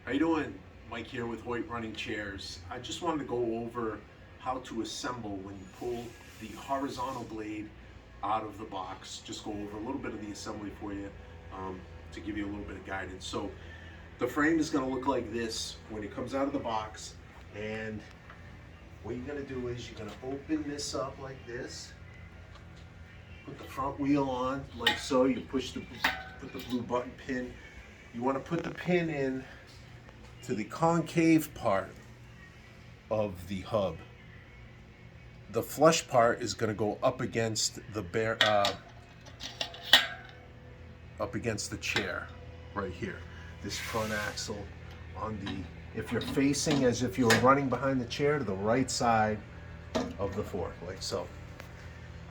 How you doing? Mike here with Hoyt Running Chairs. I just wanted to go over how to assemble when you pull the horizontal blade out of the box. Just go over a little bit of the assembly for you to give you a little bit of guidance. So the frame is going to look like this when it comes out of the box, and what you're going to do is you're going to open this up like this, put the front wheel on like so. You put the blue button pin. You want to put the pin in to the concave part of the hub. The flush part is going to go up against the up against the chair right here. This front axle on the, if you're facing as if you were running behind the chair, to the right side of the fork, like so.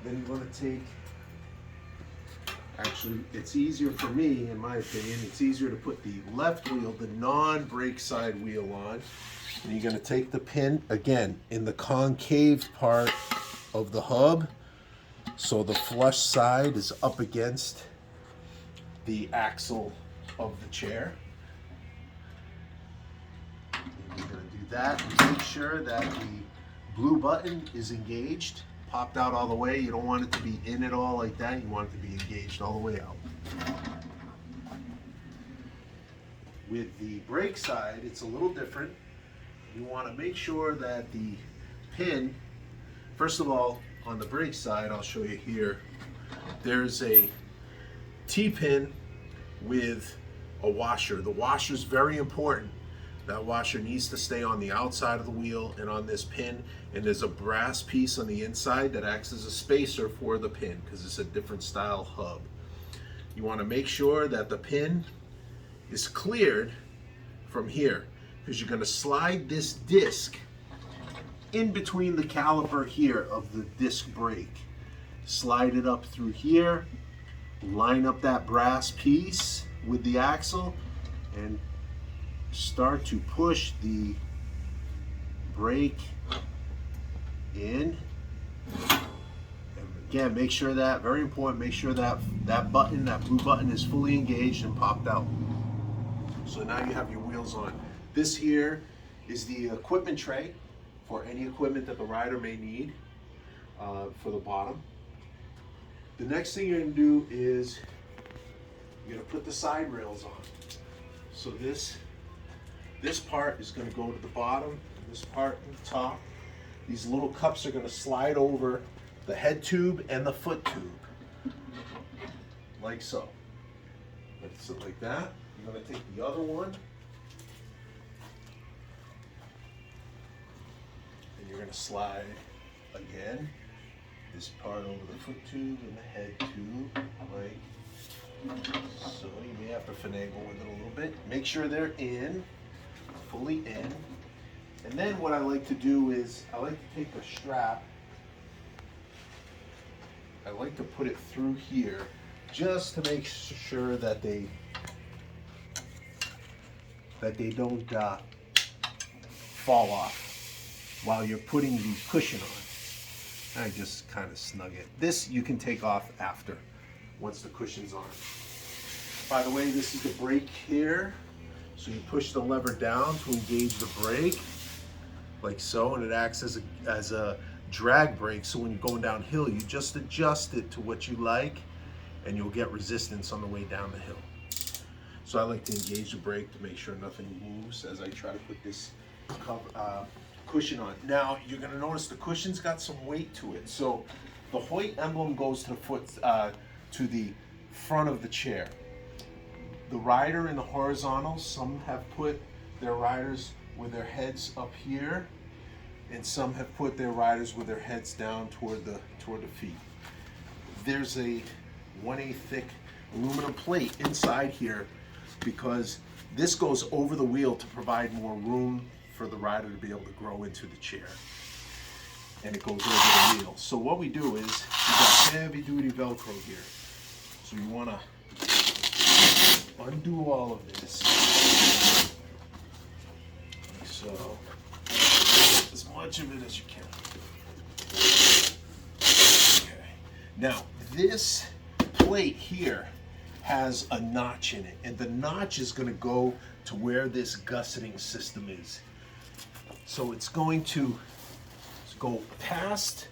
Then you're going to take, actually it's easier for me, in my opinion, it's easier to put the left wheel, the non-brake side wheel on. And you're going to take the pin again in the concave part of the hub, so the flush side is up against the axle of the chair. And you're going to do that and make sure that the blue button is engaged, popped out all the way. You don't want it to be in at all like that. You want it to be engaged all the way out. With the brake side, it's a little different. You want to make sure that the pin, first of all, on the brake side, I'll show you here, there's a T-pin with a washer. The washer is very important. That washer needs to stay on the outside of the wheel and on this pin, and there's a brass piece on the inside that acts as a spacer for the pin because it's a different style hub. You want to make sure that the pin is cleared from here, because you're going to slide this disc in between the caliper here of the disc brake. Slide it up through here, line up that brass piece with the axle, and start to push the brake in. And again, make sure that, very important, make sure that that button, that blue button, is fully engaged and popped out. So now you have your wheels on. This here is the equipment tray for any equipment that the rider may need for the bottom. The next thing you're going to do is you're going to put the side rails on. So this part is going to go to the bottom, this part on the top. These little cups are going to slide over the head tube and the foot tube, like so. Like that. You're going to take the other one, and you're going to slide again this part over the foot tube and the head tube, like so. You may have to finagle with it a little bit. Make sure they're in, fully in. And then what I like to do is I like to take the strap, I like to put it through here just to make sure that they don't fall off while you're putting the cushion on. I just kind of snug it. This you can take off after, once the cushion's on. By the way, this is the brake here. So you push the lever down to engage the brake, like so, and it acts as a drag brake. So when you're going downhill, you just adjust it to what you like, and you'll get resistance on the way down the hill. So I like to engage the brake to make sure nothing moves as I try to put this cushion on. Now you're going to notice the cushion's got some weight to it. So the Hoyt emblem goes to the foot, to the front of the chair. The rider in the horizontal, some have put their riders with their heads up here, and some have put their riders with their heads down toward the feet. There's a 1/8 thick aluminum plate inside here, because this goes over the wheel to provide more room for the rider to be able to grow into the chair. And it goes over the wheel. So what we do is, we've got heavy duty Velcro here. So you want to undo all of this. Like so. As much of it as you can. Okay. Now, this plate here has a notch in it, and the notch is going to go to where this gusseting system is. So it's going to go past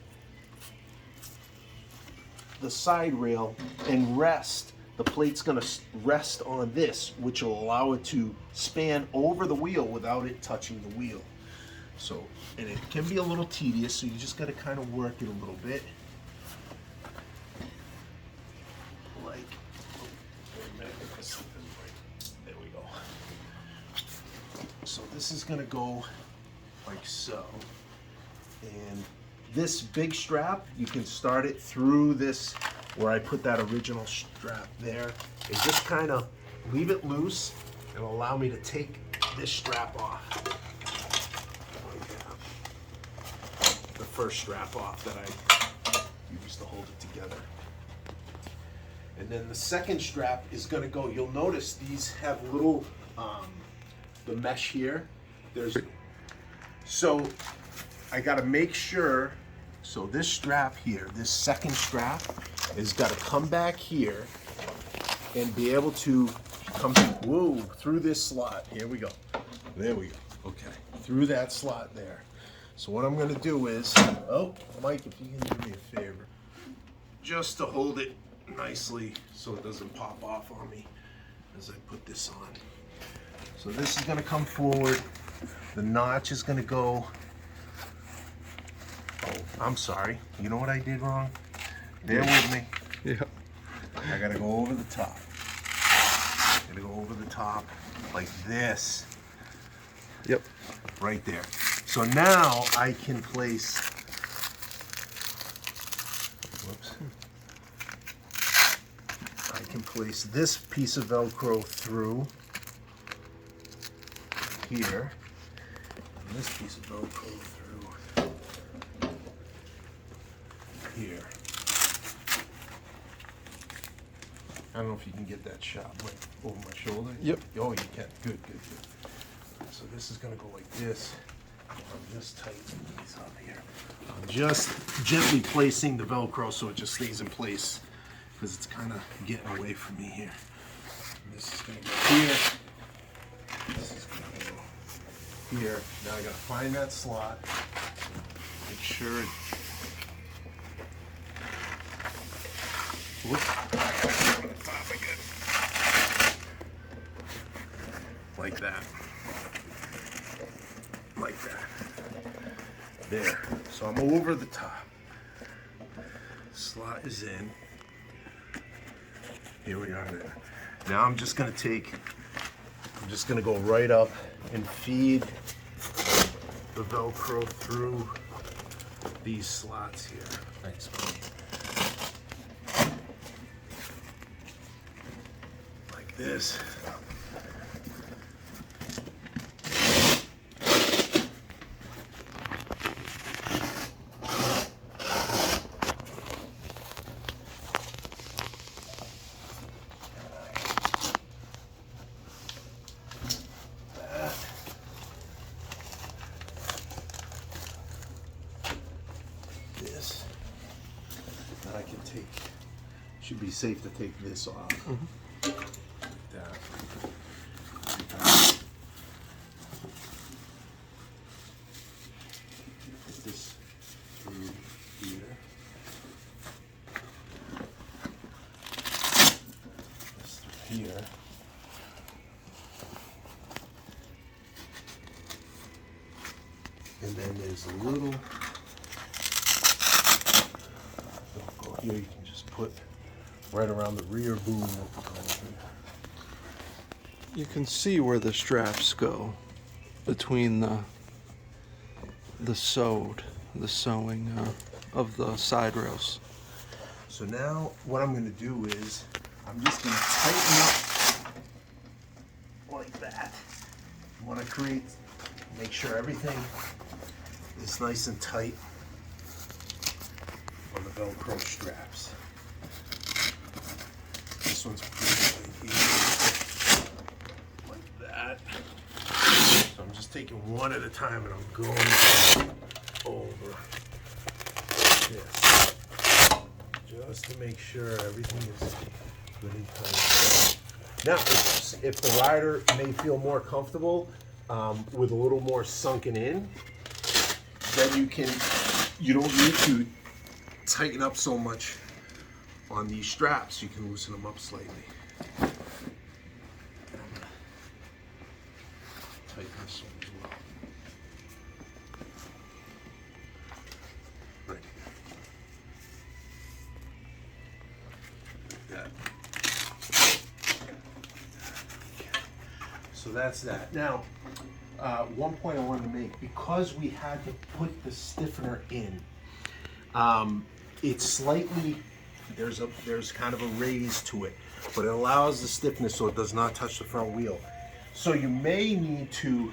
the side rail and rest. The plate's going to rest on this, which will allow it to span over the wheel without it touching the wheel. So, and it can be a little tedious, so you just got to kind of work it a little bit. Like, there we go. So this is going to go like so. And this big strap, you can start it through this, where I put that original strap there, and just kind of leave it loose and allow me to take this strap off. The first strap off that I used to hold it together. And then the second strap is going to go, you'll notice these have little, the mesh here. So I got to make sure, so this strap here, this second strap, is got to come back here and be able to come through this slot. Here we go. There we go. Okay. Through that slot there. So what I'm going to do is, oh, Mike, if you can do me a favor, just to hold it nicely so it doesn't pop off on me as I put this on. So this is going to come forward. The notch is going to go. Oh, I'm sorry. You know what I did wrong? Bear with me. Yeah. I gotta go over the top. Gotta go over the top like this. Yep. Right there. So now I can place. Whoops. I can place this piece of Velcro through here, and this piece of Velcro through here. I don't know if you can get that shot like over my shoulder. Yep. Oh, you can. Good, good, good. So this is going to go like this. I'm just tightening these up here. I'm just gently placing the Velcro so it just stays in place because it's kind of getting away from me here. And this is going to go here. This is going to go here. Now I got to find that slot. Make sure it. Like that. Like that. There. So I'm over the top. Slot is in. Here we are there. Now I'm just going to go right up and feed the Velcro through these slots here. Thanks, buddy. Like this. This. Then I can take, should be safe to take this off. Like that. Put this through here. This through here. And then there's a little Velcro here you can just put right around the rear boom. You can see where the straps go between the sewing of the side rails. So now what I'm going to do is I'm just going to tighten up like that. You want to make sure everything is nice and tight on the Velcro straps. This one's pretty tight here, like that. So I'm just taking one at a time and I'm going over this, just to make sure everything is Good and tight. Now, if the rider may feel more comfortable with a little more sunken in, then you don't need to tighten up so much on these straps. You can loosen them up slightly. Tighten this one as well. Right here. Like that. So that's that. Now, one point I wanted to make, because we had to put the stiffener in, it's slightly, there's kind of a raise to it, but it allows the stiffness so it does not touch the front wheel. So you may need to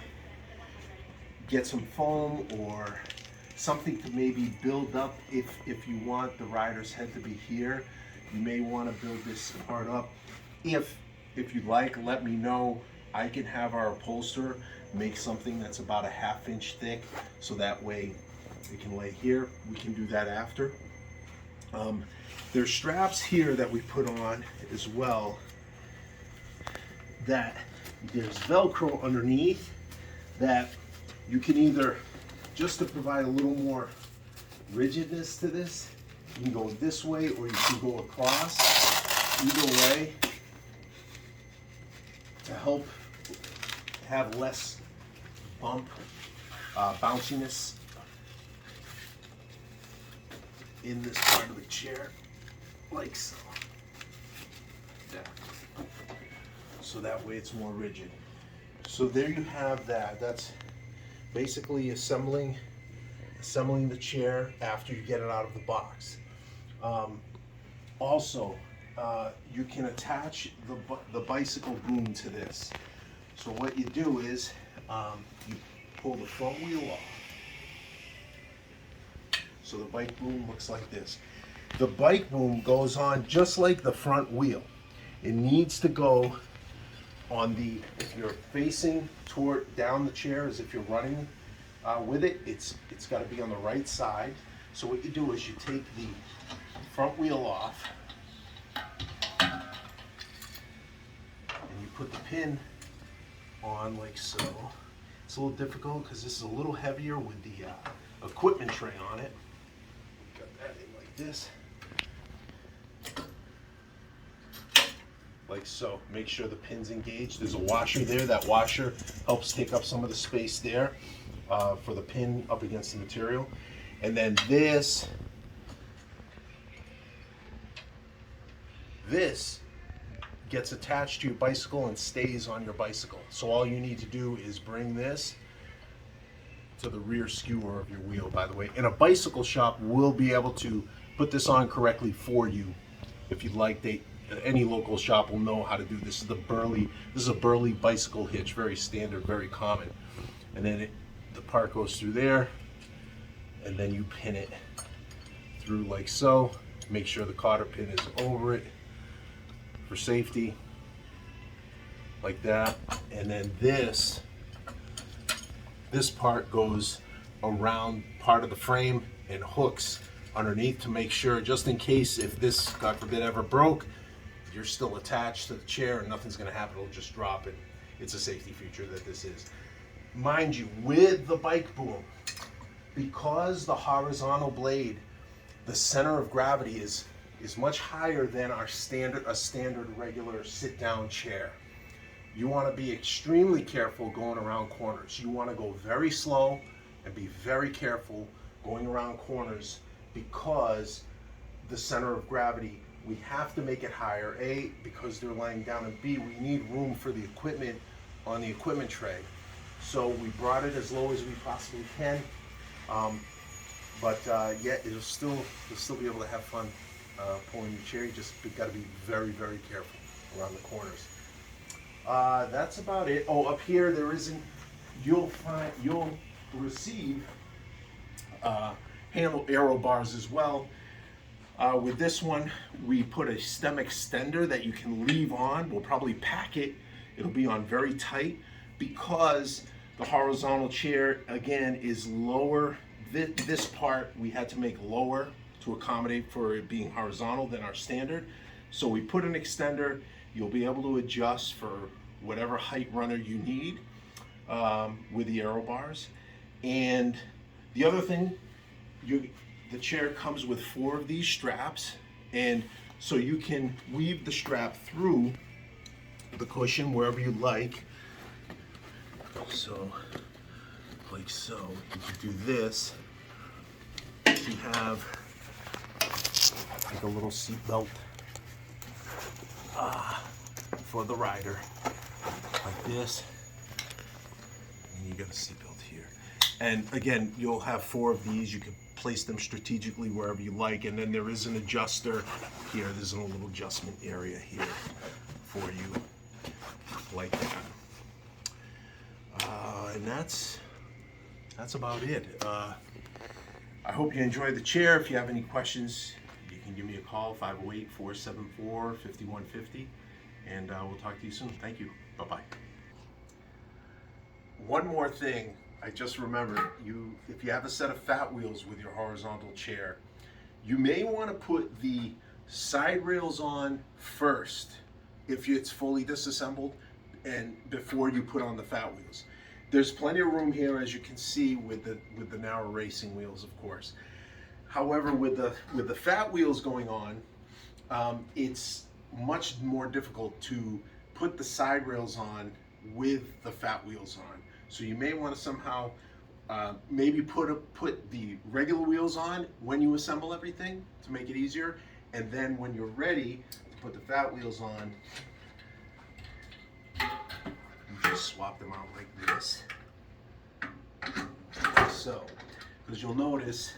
get some foam or something to maybe build up if you want the rider's head to be here. You may want to build this part up. If you'd like, let me know. I can have our upholsterer make something that's about a 1/2 inch thick, so that way it can lay here. We can do that after. There's straps here that we put on as well, that there's Velcro underneath that you can either, just to provide a little more rigidness to this, you can go this way or you can go across. Either way, to help have less bounciness in this part of the chair, like so. Yeah. So that way it's more rigid. So there you have that. That's basically assembling the chair after you get it out of the box. Also, you can attach the bicycle boom to this. So what you do is you pull the front wheel off. So the bike boom looks like this. The bike boom goes on just like the front wheel. It needs to go on the, if you're facing toward down the chair as if you're running with it, it's got to be on the right side. So what you do is you take the front wheel off and you put the pin on like so. It's a little difficult because this is a little heavier with the equipment tray on it. Got that in like this. Like so. Make sure the pin's engaged. There's a washer there. That washer helps take up some of the space there for the pin up against the material. And then this gets attached to your bicycle and stays on your bicycle. So all you need to do is bring this to the rear skewer of your wheel, by the way. And a bicycle shop will be able to put this on correctly for you. If you'd like, any local shop will know how to do this. This is a Burley bicycle hitch, very standard, very common. And then the part goes through there, and then you pin it through like so. Make sure the cotter pin is over it for safety, like that. And then this part goes around part of the frame and hooks underneath to make sure, just in case if this, God forbid, ever broke, you're still attached to the chair and nothing's going to happen. It'll just drop, and it's a safety feature that this is. Mind you, with the bike boom, because the horizontal blade, the center of gravity is much higher than a standard regular sit-down chair. You want to be extremely careful going around corners. You want to go very slow and be very careful going around corners, because the center of gravity, we have to make it higher, A, because they're laying down, and B, we need room for the equipment on the equipment tray. So we brought it as low as we possibly can, but yet you'll still be able to have fun pulling your chair. You just got to be very, very careful around the corners. That's about it. Oh, up here you'll receive handle aero bars as well. With this one, we put a stem extender that you can leave on. We'll probably pack it. It'll be on very tight, because the horizontal chair, again, is lower. This part we had to make lower to accommodate for it being horizontal than our standard. So we put an extender. You'll be able to adjust for whatever height runner you need with the aero bars. And the other thing, the chair comes with 4 of these straps, and so you can weave the strap through the cushion wherever you like. So, like so, you can do this. You have like a little seat belt for the rider, like this, and you got a seat belt here. And again, you'll have 4 of these. You can place them strategically wherever you like, and then there is an adjuster here. There's a little adjustment area here for you, like that. And that's about it. I hope you enjoyed the chair. If you have any questions, you can give me a call, 508-474-5150, and we'll talk to you soon. Thank you. Bye-bye. One more thing, I just remembered, if you have a set of fat wheels with your horizontal chair, you may want to put the side rails on first if it's fully disassembled and before you put on the fat wheels. There's plenty of room here, as you can see, with the narrow racing wheels, of course. However, with the fat wheels going on, it's much more difficult to put the side rails on with the fat wheels on. So you may want to somehow maybe put the regular wheels on when you assemble everything to make it easier, and then when you're ready to put the fat wheels on, you just swap them out like this. So, because you'll notice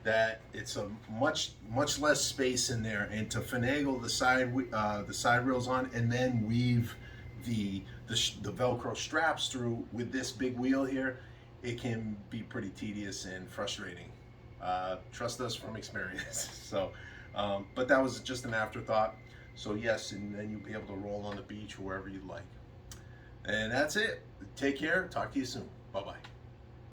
that it's a much less space in there, and to finagle the side rails on and then weave the Velcro straps through with this big wheel here, it can be pretty tedious and frustrating. Trust us from experience. So, but that was just an afterthought. So yes, and then you'll be able to roll on the beach or wherever you'd like. And that's it. Take care. Talk to you soon. Bye-bye.